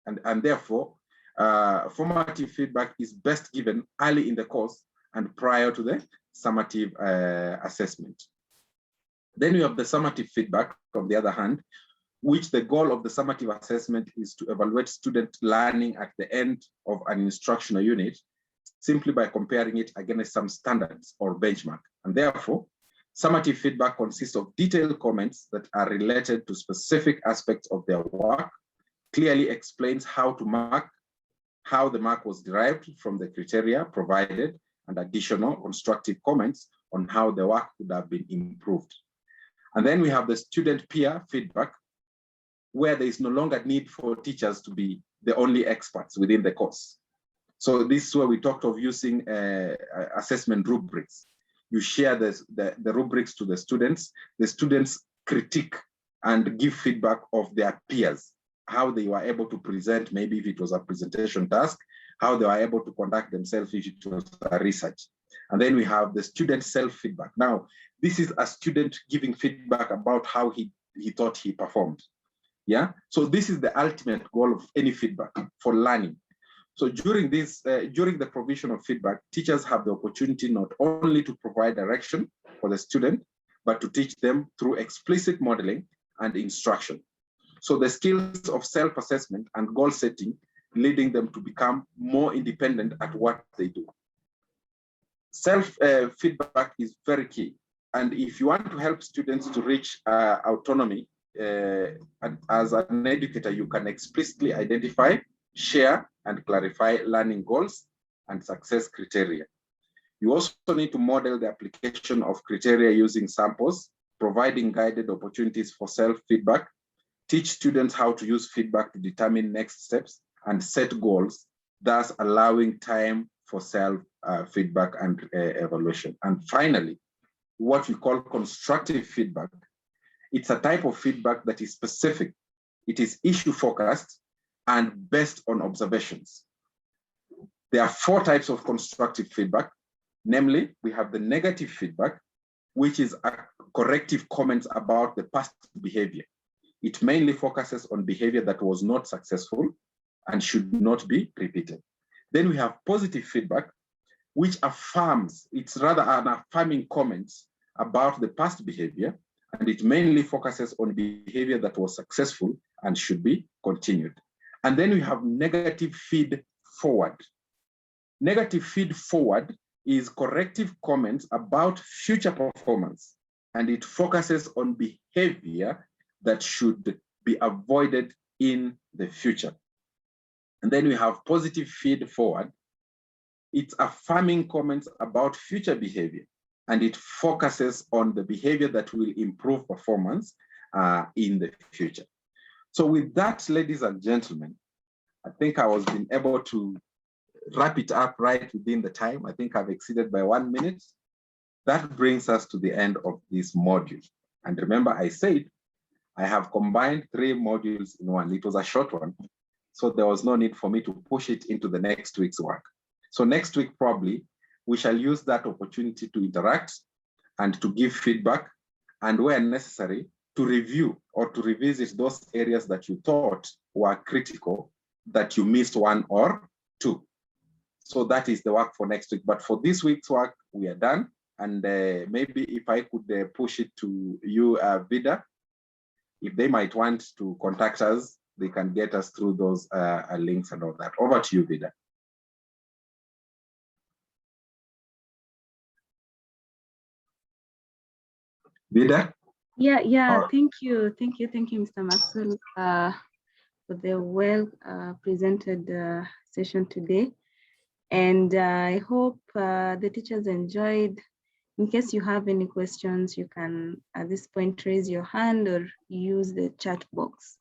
And therefore, formative feedback is best given early in the course and prior to the summative assessment. Then we have the summative feedback, on the other hand, which the goal of the summative assessment is to evaluate student learning at the end of an instructional unit, simply by comparing it against some standards or benchmark. And therefore, summative feedback consists of detailed comments that are related to specific aspects of their work, clearly explains how to mark, how the mark was derived from the criteria provided, and additional constructive comments on how the work could have been improved. And then we have the student peer feedback, where there is no longer need for teachers to be the only experts within the course. So this is where we talked of using assessment rubrics. You share the rubrics to the students critique and give feedback of their peers, how they were able to present, maybe if it was a presentation task, how they were able to conduct themselves if it was a research. And then we have the student self-feedback. Now, this is a student giving feedback about how he thought he performed. Yeah, so this is the ultimate goal of any feedback for learning. So during the provision of feedback, teachers have the opportunity not only to provide direction for the student, but to teach them through explicit modeling and instruction. So the skills of self-assessment and goal setting, leading them to become more independent at what they do. Self-feedback is very key. And if you want to help students to reach autonomy, as an educator, you can explicitly identify, share, and clarify learning goals and success criteria. You also need to model the application of criteria using samples, providing guided opportunities for self-feedback, teach students how to use feedback to determine next steps, and set goals, thus allowing time for self-feedback and evaluation. And finally, what we call constructive feedback. It's a type of feedback that is specific, it is issue-focused, and based on observations. There are 4 types of constructive feedback. Namely, we have the negative feedback, which is a corrective comments about the past behavior. It mainly focuses on behavior that was not successful and should not be repeated. Then we have positive feedback, which affirms, it's rather an affirming comments about the past behavior, and it mainly focuses on behavior that was successful and should be continued. And then we have negative feed forward. Negative feed forward is corrective comments about future performance, and it focuses on behavior that should be avoided in the future. And then we have positive feed forward. It's affirming comments about future behavior, and it focuses on the behavior that will improve performance in the future. So with that, ladies and gentlemen, I think I was been able to wrap it up right within the time. I think I've exceeded by 1 minute. That brings us to the end of this module. And remember, I said I have combined 3 modules in one. It was a short one, so there was no need for me to push it into the next week's work. So next week, probably, we shall use that opportunity to interact and to give feedback, and where necessary, to review or to revisit those areas that you thought were critical, that you missed 1 or 2. So that is the work for next week. But for this week's work, we are done. And maybe if I could push it to you, Vida, if they might want to contact us, they can get us through those links and all that. Over to you, Vida. Vida? Yeah. Thank you, Mr. Maxwell, for the well presented session today. And I hope the teachers enjoyed. In case you have any questions, you can at this point raise your hand or use the chat box.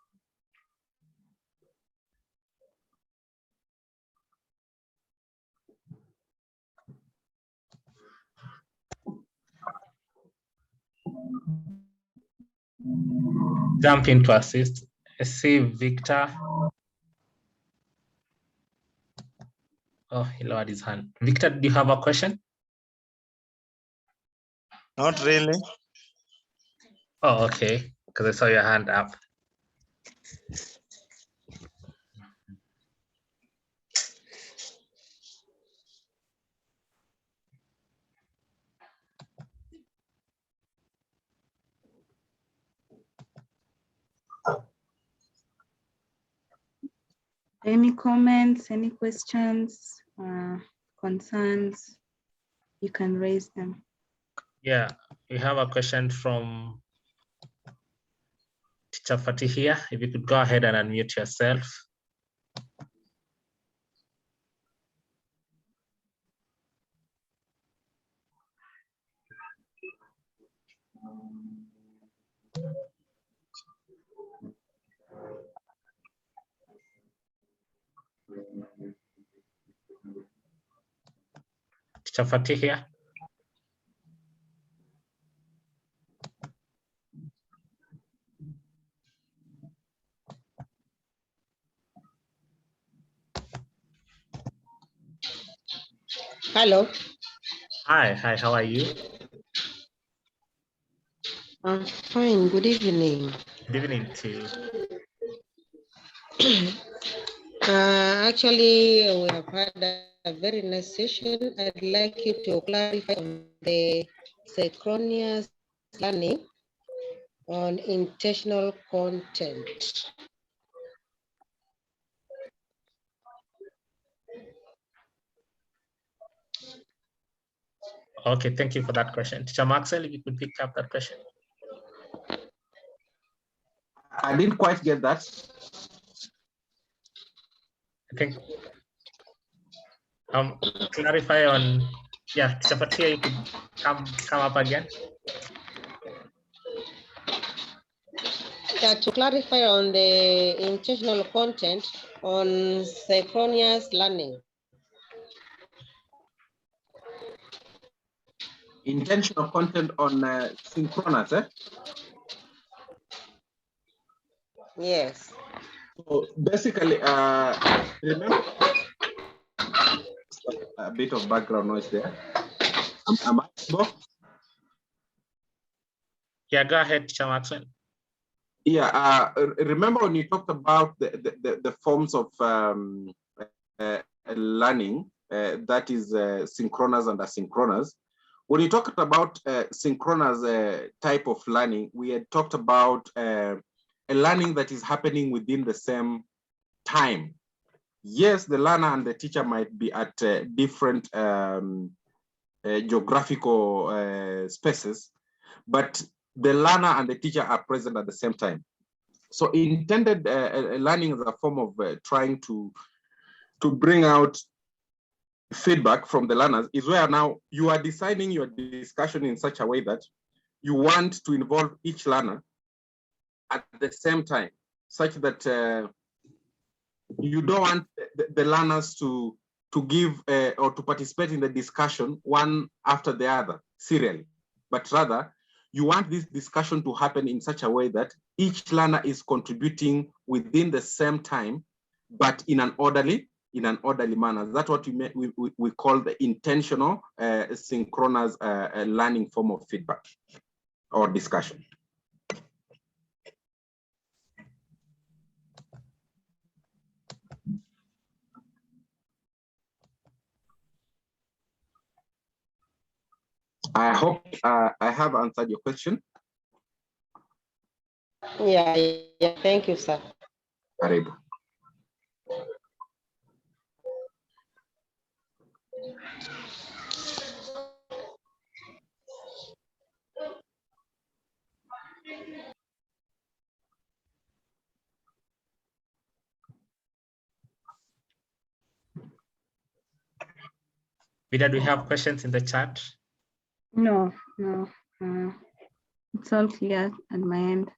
Jump in to assist. I see Victor. Oh, he lowered his hand. Victor, do you have a question? Not really. Oh, okay, because I saw your hand up. Any comments, any questions, concerns? You can raise them. Yeah, we have a question from Teacher Fatih here. If you could go ahead and unmute yourself. Teacher Fatih here. Hello. Hi, how are you? I'm fine. Good evening. Good evening to you. Actually, we have had a very nice session. I'd like you to clarify on the synchronous learning on intentional content. Okay, thank you for that question. Teacher Maxwell, if you could pick up that question. I didn't quite get that. I think clarify on, yeah, Teacher Fatih, you could come up again. Yeah, to clarify on the intentional content on synchronous learning. Intentional content on synchronous, eh? Yes. So basically, remember a bit of background noise there. Am I able? Yeah, go ahead, Teacher Maxwell. Yeah, remember when you talked about the forms of learning, that is synchronous and asynchronous. When you talked about synchronous type of learning, we had talked about a learning that is happening within the same time. Yes, the learner and the teacher might be at different geographical spaces, but the learner and the teacher are present at the same time. So intended learning is a form of trying to bring out feedback from the learners, is where now you are designing your discussion in such a way that you want to involve each learner at the same time, such that you don't want the learners to give or to participate in the discussion one after the other serially, but rather you want this discussion to happen in such a way that each learner is contributing within the same time, but in an orderly manner. That's what we call the intentional synchronous learning form of feedback or discussion. I hope I have answered your question. Yeah, thank you, sir. Karibu. Vida, do we have questions in the chat? No. It's all clear at my end.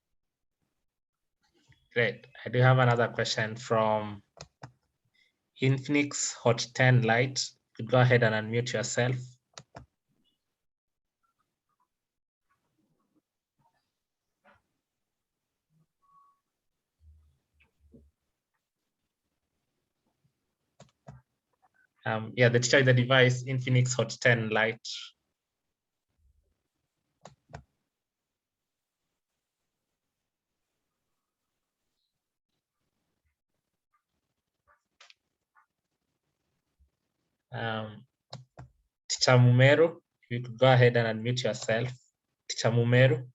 Great. I do have another question from Infinix Hot 10 Lite. You could go ahead and unmute yourself. Yeah, the teacher with the device, Infinix Hot 10 Lite. Teacher Mumeru, you could go ahead and unmute yourself. Teacher Mumeru.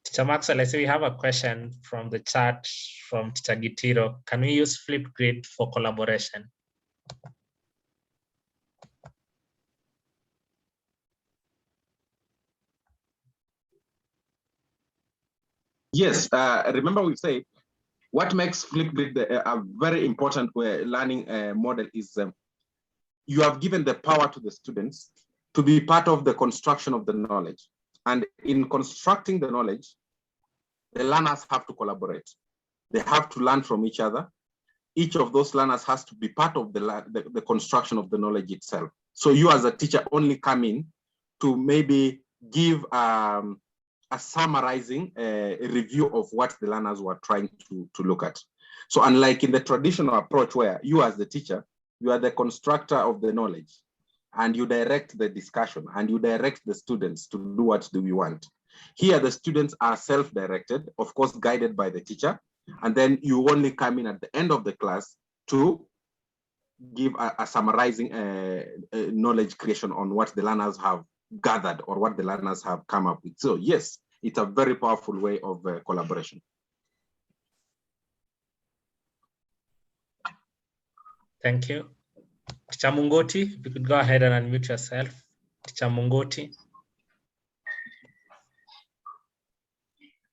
Teacher Maxwell, I see we have a question from the chat from Teacher Gitiro. Can we use Flipgrid for collaboration? Yes, remember we say what makes Flipgrid a very important learning model is you have given the power to the students to be part of the construction of the knowledge. And in constructing the knowledge, the learners have to collaborate. They have to learn from each other. Each of those learners has to be part of the construction of the knowledge itself. So you as a teacher only come in to maybe give a summarizing review of what the learners were trying to look at. So unlike in the traditional approach where you as the teacher, you are the constructor of the knowledge and you direct the discussion and you direct the students to do what do we want. Here, the students are self-directed, of course, guided by the teacher. And then you only come in at the end of the class to give a summarizing knowledge creation on what the learners have gathered or what the learners have come up with. So yes, it's a very powerful way of collaboration. Thank you. Teacher Mungoti, if you could go ahead and unmute yourself. Teacher Mungoti.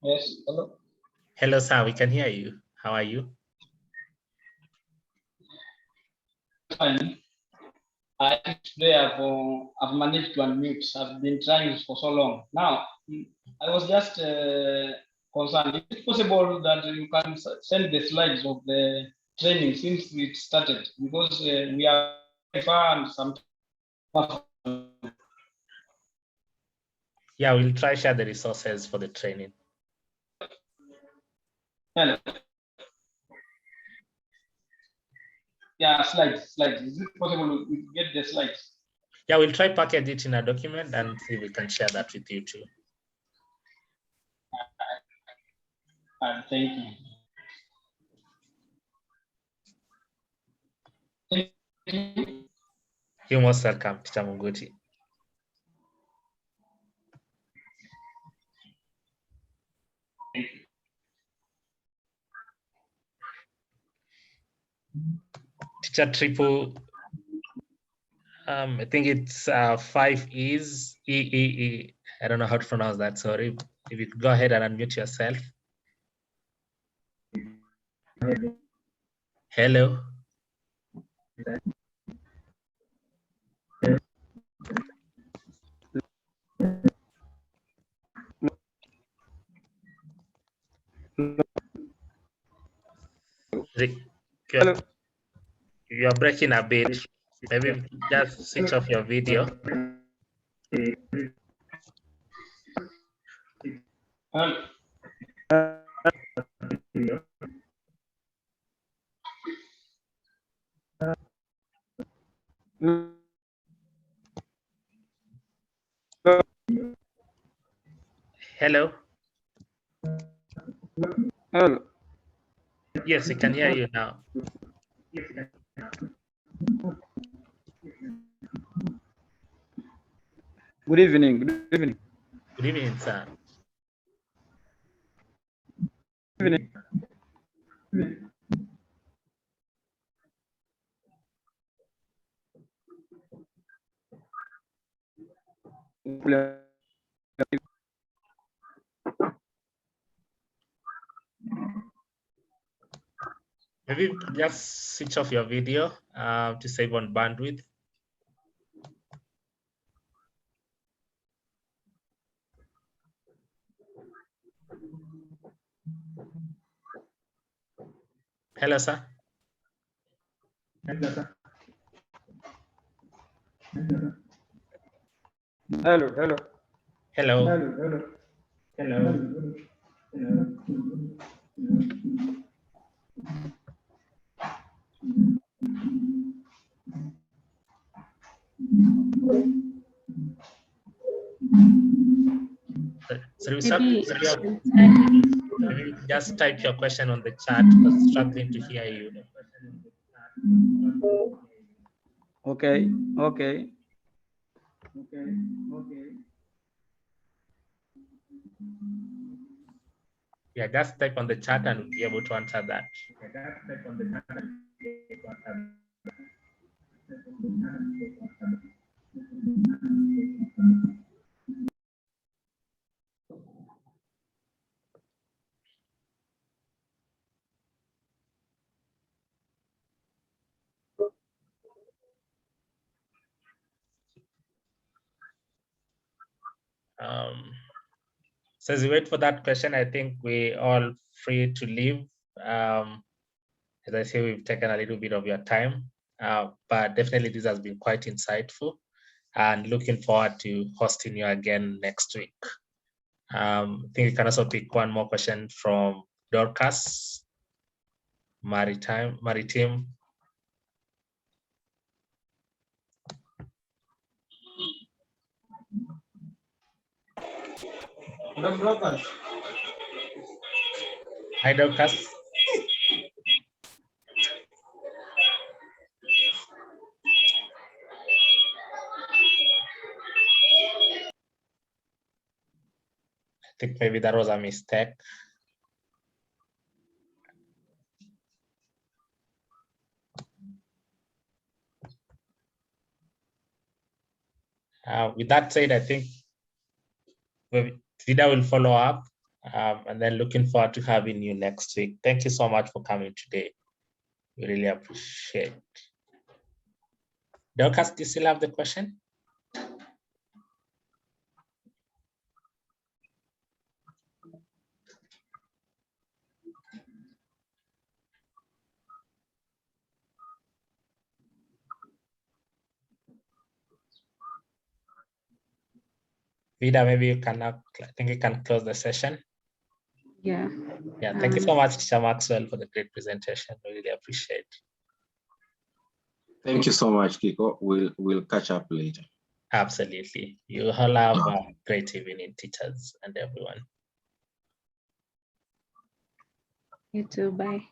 Yes, hello. Hello, sir, we can hear you. How are you? Fine. Today I've managed to unmute. I've been trying for so long. Now, I was just concerned. Is it possible that you can send the slides of the training since it started? Because we are far and some. Yeah, we'll try share the resources for the training. Hello. Yeah, slides. Is it possible we get the slides? Yeah, we'll try package it in a document and see if we can share that with you too. Thank you. Thank you. You're most welcome, Teacher Mungoti. Teacher Triple, I think it's 5 E's, E. I don't know how to pronounce that, sorry. If you could go ahead and unmute yourself. Hello. Hello. You're breaking a bit. Maybe just switch off your video. Hello. Hello. Yes, we can hear you now. Good evening. Good evening. Good evening, sir. Good evening. Maybe just switch off your video to save on bandwidth. Hello, sir. Hello, hello. Hello. So maybe just type your question on the chat because I'm struggling to hear you. Okay. Yeah, just type on the chat and we'll be able to answer that. So as we wait for that question, I think we're all free to leave. As I say, we've taken a little bit of your time, but definitely this has been quite insightful and looking forward to hosting you again next week. I think we can also pick one more question from Dorcas, Maritime. Hi, Dorcas. I think maybe that was a mistake. With that said, I think Vida will follow up and then looking forward to having you next week. Thank you so much for coming today. We really appreciate it. Dorcas, do you still have the question? Vida, maybe you can now, I think you can close the session. Yeah. Yeah, thank you so much, Teacher Maxwell, for the great presentation. We really appreciate it. Thank you so much, Kiko. We'll catch up later. Absolutely. You all have a great evening, teachers and everyone. You too. Bye.